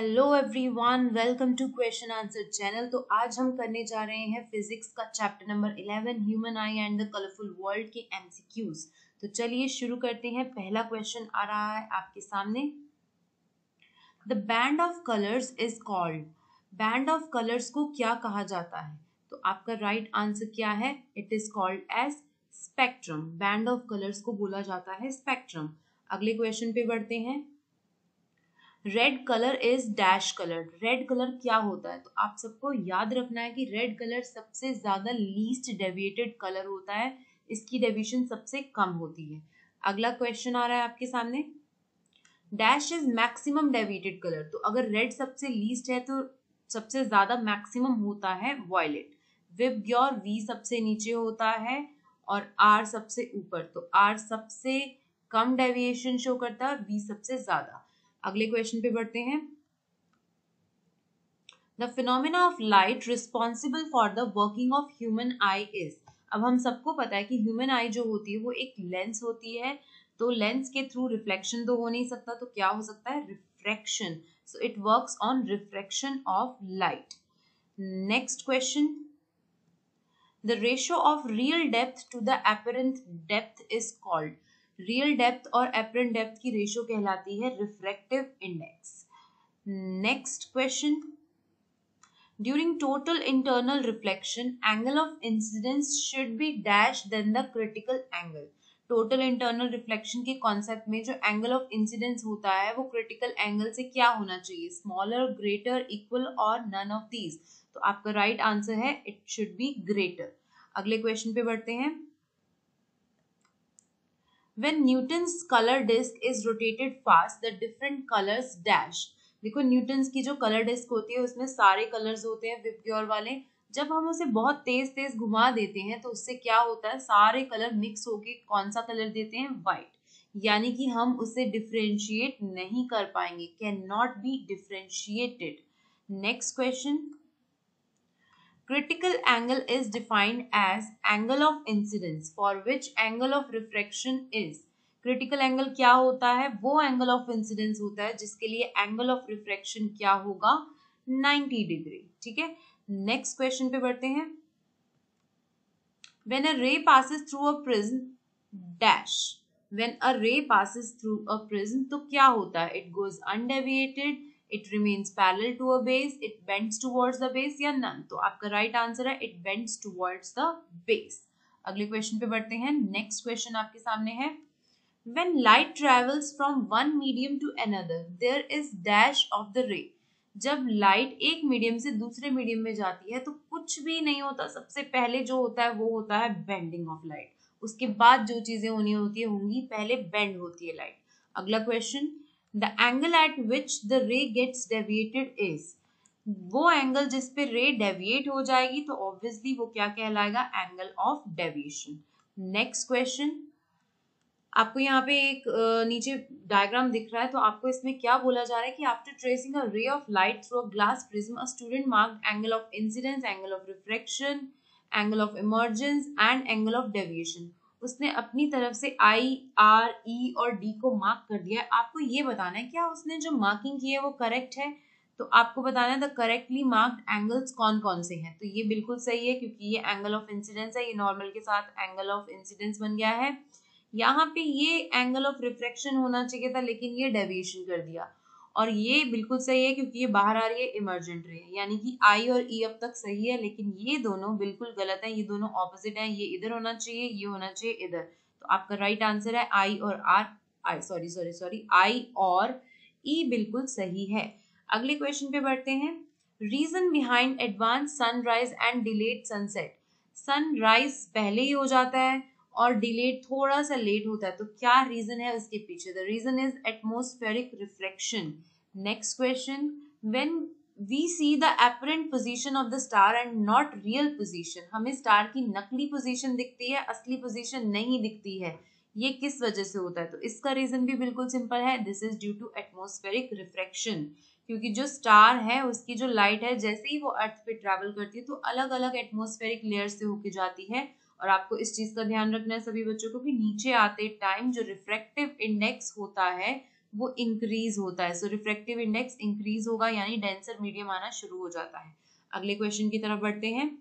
Hello everyone, welcome to question answer channel. तो आज हम करने जा रहे हैं फिजिक्स का chapter number 11 human eye and the colourful world के एमसीक्यूज। तो चलिए शुरू करते हैं। पहला क्वेश्चन आ रहा है आपके सामने। The band of colours is called. Band of colours को क्या कहा जाता है? तो आपका राइट आंसर क्या है? It is called as spectrum. Band of colours को बोला जाता है स्पेक्ट्रम। अगले क्वेश्चन पे बढ़ते हैं। Red colour is dash colour. Red colour क्या होता है? तो आप सबको याद रखना है कि रेड कलर सबसे ज्यादा लीस्ट डेविएटेड कलर होता है। इसकी डेविएशन सबसे कम होती है। अगला क्वेश्चन आ रहा है आपके सामने। Dash is maximum deviated colour. तो अगर रेड सबसे लीस्ट है तो सबसे ज्यादा मैक्सिमम होता है वॉयलेट। विबग्योर वी सबसे नीचे होता है और आर सबसे ऊपर। तो आर सबसे कम डेविएशन शो करता है और वी सबसे ज्यादा। अगले क्वेश्चन पे बढ़ते हैं। The phenomena of light responsible for the working of human I is. अब हम सबको पता है कि ह्यूमन आई जो होती है वो एक लेंस होती है। तो लेंस के थ्रू रिफ्लेक्शन तो हो नहीं सकता, तो क्या हो सकता है? Refraction. So it works on refraction of light. Next question. The ratio of real depth to the apparent depth is called. Real depth और apparent डेप्थ की रेशियो कहलाती है refractive index. Next question. During total internal reflection angle of incidence should be dash than the critical angle. Total internal reflection के concept में जो angle of incidence होता है वो क्रिटिकल एंगल से क्या होना चाहिए? स्मॉलर, ग्रेटर, इक्वल और नन ऑफ दीज। तो आपका राइट आंसर है इट शुड बी ग्रेटर। अगले क्वेश्चन पे बढ़ते हैं। When Newton's color disk is rotated fast, the different colors dash. देखो न्यूटन्स की जो कलर डिस्क होती है उसमें सारे कलर्स होते हैं विबग्योर वाले। जब हम उसे बहुत तेज तेज घुमा देते हैं तो उससे क्या होता है? सारे कलर मिक्स होके कौन सा कलर देते हैं? व्हाइट। यानी कि हम उसे डिफरेंशिएट नहीं कर पाएंगे, can not be differentiated. Next question. Critical angle is defined as angle of incidence for which angle of refraction is. Critical angle क्या होता है? वो angle of incidence होता है जिसके लिए angle of refraction क्या होगा? 90 डिग्री। ठीक है। नेक्स्ट क्वेश्चन पे बढ़ते हैं। When a ray passes through a prism dash. When a ray passes through a prism तो क्या होता है? It goes undeviated, it remains parallel to a base, it bends towards the base या none। तो आपका राइट आंसर है it bends towards the base। अगले question पे बढ़ते हैं। नेक्स्ट क्वेश्चन आपके सामने है। When light travels from one medium to another, there is dash of the ray। जब लाइट एक मीडियम से दूसरे मीडियम में जाती है तो कुछ भी नहीं होता। सबसे पहले जो होता है वो होता है बेंडिंग ऑफ लाइट। उसके बाद जो चीजें होंगी पहले बेंड होती है लाइट। अगला question. The angle at which the ray gets deviated is. वो एंगल जिस पे रे डेविएट हो जाएगी तो ऑब्वियसली वो क्या कहलाएगा? Angle of deviation. Next question. आपको यहाँ पे एक नीचे डायग्राम दिख रहा है, तो आपको इसमें क्या बोला जा रहा है कि आफ्टर ट्रेसिंग अ रे of light through a glass prism a student marked angle of incidence, angle of refraction, angle of emergence and angle of deviation. उसने अपनी तरफ से आई, आर, ई और डी को मार्क कर दिया है। आपको ये बताना है क्या उसने जो मार्किंग की है वो करेक्ट है। तो आपको बताना है द करेक्टली मार्क्ड एंगल्स कौन कौन से हैं। तो ये बिल्कुल सही है क्योंकि ये एंगल ऑफ इंसिडेंस है, ये नॉर्मल के साथ एंगल ऑफ इंसिडेंस बन गया है। यहाँ पे ये एंगल ऑफ रिफ्रैक्शन होना चाहिए था लेकिन ये डेविएशन कर दिया। और ये बिल्कुल सही है क्योंकि ये बाहर आ रही है इमर्जेंट रे, यानी कि आई और ई अब तक सही है लेकिन ये दोनों बिल्कुल गलत है। ये दोनों ऑपोजिट हैं, ये इधर होना चाहिए, ये होना चाहिए इधर। तो आपका राइट आंसर है आई और आर, आई सॉरी आई और ई बिल्कुल सही है। अगले क्वेश्चन पे बढ़ते हैं। Reason behind advance sunrise and delayed sunset. Sunrise पहले ही हो जाता है और डिलेड थोड़ा सा लेट होता है, तो क्या रीजन है उसके पीछे? The reason is atmospheric reflection. Next question. When we see the apparent position of the star and not real position, हमें स्टार की नकली पोजीशन दिखती है, असली पोजीशन नहीं दिखती है। ये किस वजह से होता है? तो इसका रीजन भी बिल्कुल सिंपल है, this is due to atmospheric reflection. क्योंकि जो स्टार है उसकी जो लाइट है जैसे ही वो अर्थ पे ट्रेवल करती है तो अलग अलग एटमॉस्फेरिक लेयर से होके जाती है। और आपको इस चीज का ध्यान रखना है सभी बच्चों को कि नीचे आते टाइम जो रिफ्रैक्टिव इंडेक्स होता है वो इंक्रीज होता है। सो रिफ्रैक्टिव इंडेक्स इंक्रीज होगा, यानी डेंसर मीडियम आना शुरू हो जाता है। अगले क्वेश्चन की तरफ बढ़ते हैं।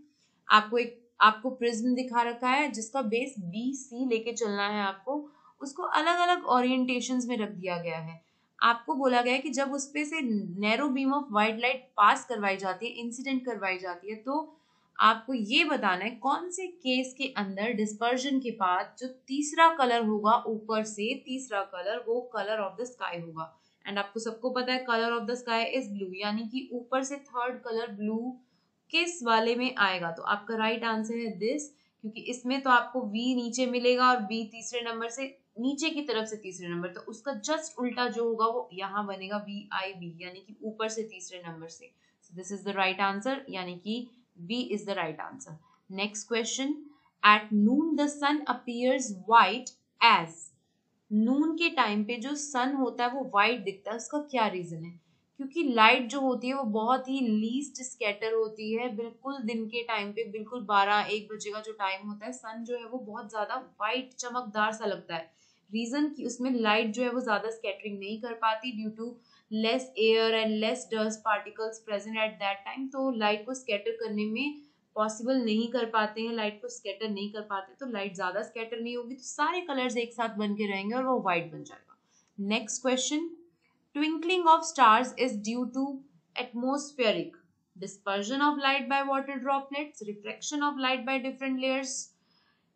आपको प्रिज्म दिखा रखा है जिसका बेस बी सी लेके चलना है आपको, उसको अलग अलग ओरिएंटेशंस में रख दिया गया है। आपको बोला गया है कि जब उस पे से narrow beam of white light pass करवाई जाती है, इंसिडेंट करवाई जाती है, तो आपको ये बताना है कौन से केस के अंदर डिस्पर्जन के बाद जो तीसरा कलर होगा, ऊपर से तीसरा कलर, वो कलर ऑफ द स्काई होगा। एंड आपको सबको पता है colour of the sky is blue, यानी कि ऊपर से थर्ड कलर ब्लू किस वाले में आएगा? तो आपका राइट आंसर है दिस, क्योंकि इसमें तो आपको V नीचे मिलेगा और B तीसरे नंबर से नीचे की तरफ से तीसरे नंबर, तो उसका जस्ट उल्टा जो होगा वो यहाँ बनेगा VIB, यानी कि ऊपर से तीसरे नंबर से। So this is the right answer, यानी कि B is the right answer. Next question. At noon the sun appears white as. नून के टाइम पे जो सन होता है वो व्हाइट दिखता है, उसका क्या रीजन है? क्योंकि लाइट जो होती है वो बहुत ही लीस्ट स्कैटर होती है। बिल्कुल दिन के टाइम पे, बिल्कुल 12-1 बजे का जो टाइम होता है, सन जो है वो बहुत ज्यादा व्हाइट चमकदार सा लगता है। रीजन कि उसमें लाइट जो है वो ज्यादा स्कैटरिंग नहीं कर पाती due to less air and less dust particles present at that time, तो लाइट को स्कैटर करने में पॉसिबल नहीं कर पाते हैं, लाइट को स्कैटर नहीं कर पाते, तो लाइट ज्यादा स्कैटर नहीं होगी, तो सारे कलर्स एक साथ बन के रहेंगे और वो व्हाइट बन जाएगा। Next question. Twinkling of stars is due to atmospheric dispersion of light by water droplets, reflection of light by different layers,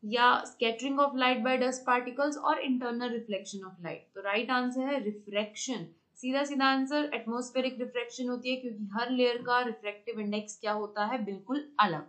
या scattering of light by dust particles, और इंटरनल रिफ्लेक्शन ऑफ लाइट। तो right answer है refraction. सीधा सीधा answer atmospheric refraction होती है, क्योंकि हर लेयर का रिफ्रैक्टिव इंडेक्स क्या होता है? बिल्कुल अलग।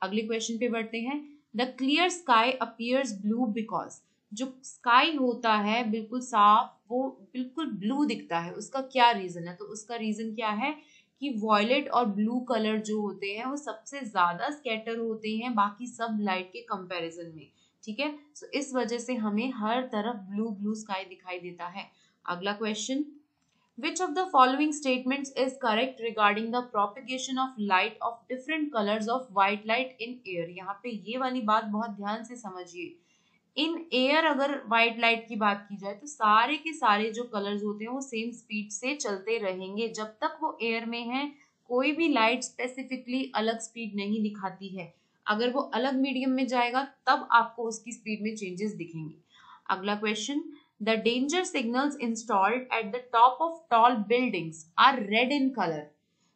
अगले क्वेश्चन पे बढ़ते हैं। The clear sky appears blue because. जो स्काई होता है बिल्कुल साफ, वो बिल्कुल ब्लू दिखता है, उसका क्या रीजन है? तो उसका रीजन क्या है कि वॉयलेट और ब्लू कलर जो होते हैं वो सबसे ज्यादा स्कैटर होते हैं बाकी सब लाइट के कंपैरिजन में। ठीक है, सो इस वजह से हमें हर तरफ ब्लू ब्लू स्काई दिखाई देता है। अगला question. Which of the following statements is correct regarding the propagation of light of different colors of white light in air? यहाँ पे ये वाली बात बहुत ध्यान से समझिए। इन एयर अगर व्हाइट लाइट की बात की जाए तो सारे के सारे जो कलर्स होते हैं वो सेम स्पीड से चलते रहेंगे जब तक वो एयर में है। कोई भी लाइट स्पेसिफिकली अलग स्पीड नहीं दिखाती है, अगर वो अलग मीडियम में जाएगा तब आपको उसकी स्पीड में चेंजेस दिखेंगे। अगला question. The danger signals installed at the top of tall buildings are red in colour.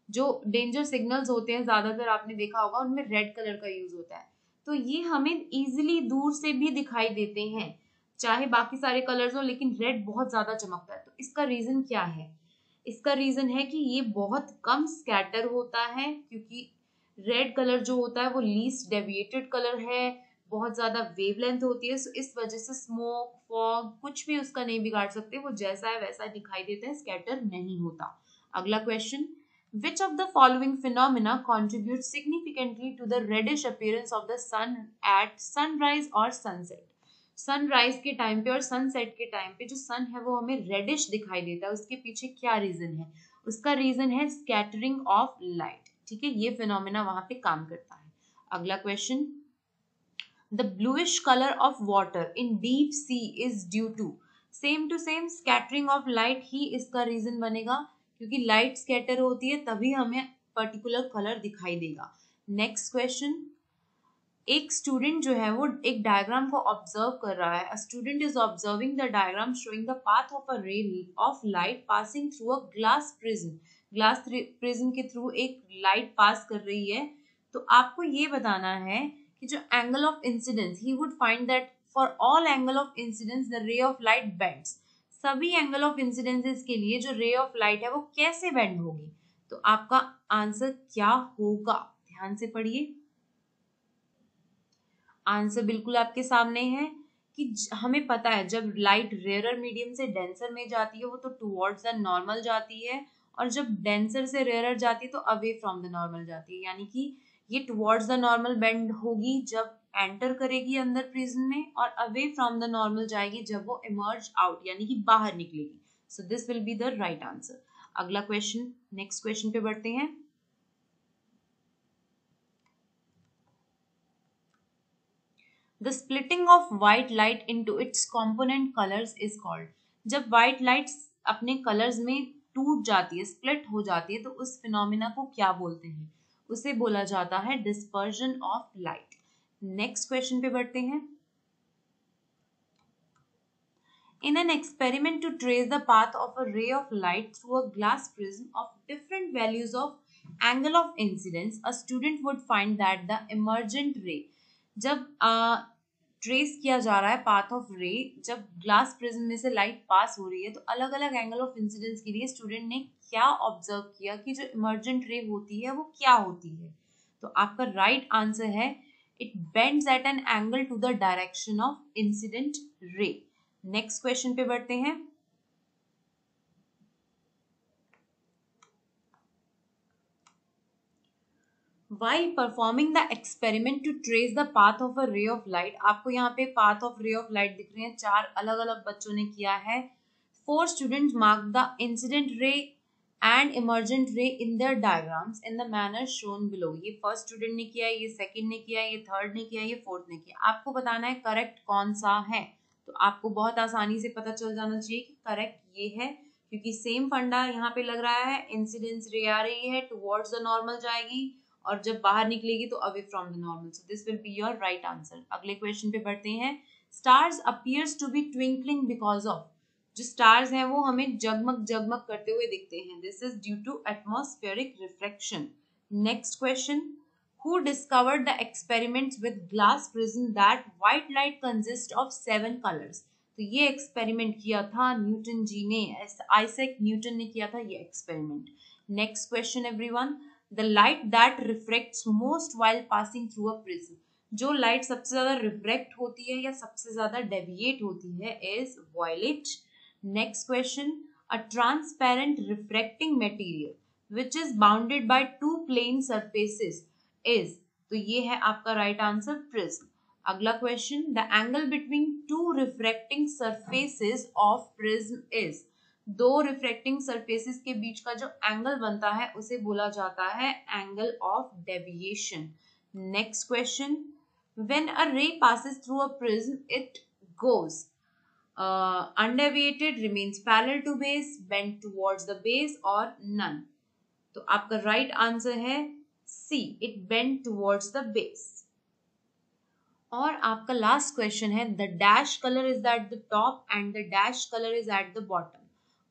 जो डेंजर सिग्नल्स होते हैं ज्यादातर आपने देखा होगा उनमें रेड कलर का यूज होता है, तो ये हमें इजीली दूर से भी दिखाई देते हैं, चाहे बाकी सारे कलर्स हो, लेकिन रेड बहुत ज्यादा चमकता है। तो इसका रीजन क्या है? इसका रीजन है कि ये बहुत कम स्कैटर होता है, क्योंकि रेड कलर जो होता है वो लीस्ट डेविएटेड कलर है, बहुत ज्यादा वेवलेंथ होती है, सो इस वजह से स्मोक फॉग कुछ भी उसका नहीं बिगाड़ सकते, वो जैसा है वैसा दिखाई देता है, स्कैटर नहीं होता। अगला question. Which of the following phenomena contributes significantly to the reddish appearance of the sun at sunrise or sunset? Sunrise के टाइम पे और सनसेट के टाइम पे जो सन है वो हमें रेडिश दिखाई देता है, उसके पीछे क्या रीजन है? उसका रीजन है स्कैटरिंग ऑफ लाइट। ठीक है, ये फिनोमेना वहां पे काम करता है। अगला question. The bluish colour of water in deep sea is due to same scattering of light ही इसका रीजन बनेगा, क्योंकि लाइट स्कैटर होती है तभी हमें पर्टिकुलर कलर दिखाई देगा। Next question. एक स्टूडेंट जो है वो एक डायग्राम को ऑब्जर्व कर रहा है। A student is observing the diagram showing the path of a रे of light passing through a glass prism. Glass prism के थ्रू एक लाइट पास कर रही है, तो आपको ये बताना है कि जो angle of incidence, he would find that for all angle of incidence the ray of light bends. सभी एंगल ऑफ इंसिडेंसेस के लिए जो रे ऑफ लाइट है वो कैसे बेंड होगी? तो आपका आंसर क्या होगा? ध्यान से पढ़िए। आंसर बिल्कुल आपके सामने है कि हमें पता है जब लाइट रेयरर मीडियम से डेंसर में जाती है वो तो टुवर्ड्स द नॉर्मल जाती है, और जब डेंसर से रेयरर जाती है तो अवे फ्रॉम द नॉर्मल जाती है, यानी कि ये टुवर्ड्स द नॉर्मल बेंड होगी जब एंटर करेगी अंदर प्रिज्म में, और अवे फ्रॉम द नॉर्मल जाएगी जब वो इमर्ज आउट यानी कि बाहर निकलेगी। सो this will be the right answer. अगला क्वेश्चन, नेक्स्ट क्वेश्चन पे बढ़ते हैं। The splitting of white light into its component colors is called. जब white light अपने कलर्स में टूट जाती है, स्प्लिट हो जाती है, तो उस फिनोमिना को क्या बोलते हैं? उसे बोला जाता है dispersion of light. Next question पे बढ़ते हैं। In an experiment to trace the path of a ray of light through a glass prism of different values of angle of incidence, a student would find that the emergent ray, जब trace किया जा रहा है path of रे, जब glass prism में से light pass हो रही है, तो अलग अलग एंगल ऑफ इंसिडेंस के लिए स्टूडेंट ने क्या ऑब्जर्व किया कि जो इमर्जेंट रे होती है वो क्या होती है? तो आपका राइट आंसर है it bends at an angle to the direction of incident ray. Next question पे बढ़ते हैं। While performing the experiment to trace the path of a ray of light, आपको यहाँ पे path of ray of light दिख रहे हैं, 4 अलग अलग बच्चों ने किया है। 4 students marked the incident ray and emergent ray in their diagrams in the manner shown below। ये फर्स्ट स्टूडेंट ने किया है, ये सेकंड ने किया है, ये थर्ड ने किया है, ये फोर्थ ने किया। आपको बताना है करेक्ट कौन सा है। तो आपको बहुत आसानी से पता चल जाना चाहिए कि करेक्ट ये है, क्योंकि सेम फंडा यहाँ पे लग रहा है। इंसिडेंस रे आ रही है, टुवर्ड्स द नॉर्मल जाएगी, और जब बाहर निकलेगी तो away from the normal. So this will be your right answer. अगले क्वेश्चन पे बढ़ते हैं। Stars appears to be twinkling because of, जो स्टार्स हैं वो हमें जगमग जगमग करते हुए दिखते हैं। This is due to atmospheric reflection. Next question, who discovered the experiments with glass prism that white light consists of 7 colors? तो ये एक्सपेरिमेंट किया था न्यूटन जी ने, आइजैक न्यूटन ने किया था ये experiment. Next question everyone, the light that refracts most while passing through a prism, जो लाइट सबसे ज्यादा रिफ्रेक्ट होती है या सबसे ज्यादा डेविएट होती है is violet। Next question, a transparent refracting material which is bounded by 2 plane surfaces is, तो ये है आपका राइट आंसर प्रिज्म। अगला question, the angle between 2 refracting surfaces of prism is, 2 refracting surfaces के बीच का जो एंगल बनता है उसे बोला जाता है angle of deviation. Next question, when a ray passes through a prism it goes undeviated, remains parallel to base, bent towards the base और none। तो आपका राइट आंसर है C, it bend towards the base. और आपका last question है, the dash colour is at the top and the dash colour is at the bottom.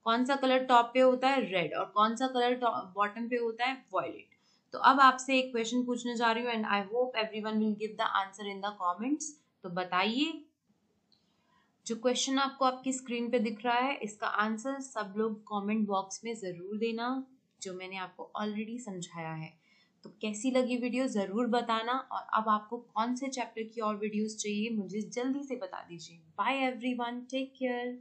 कौन सा colour top पे होता है? रेड। और कौन सा कलर बॉटम पे होता है? वॉयलेट। तो अब आपसे एक क्वेश्चन पूछने जा रही हूँ and I hope everyone will give the answer in the comments. तो बताइए, जो क्वेश्चन आपको आपकी स्क्रीन पे दिख रहा है इसका आंसर सब लोग कमेंट बॉक्स में ज़रूर देना, जो मैंने आपको ऑलरेडी समझाया है। तो कैसी लगी वीडियो ज़रूर बताना, और अब आपको कौन से चैप्टर की और वीडियोस चाहिए मुझे जल्दी से बता दीजिए। Bye everyone, take care.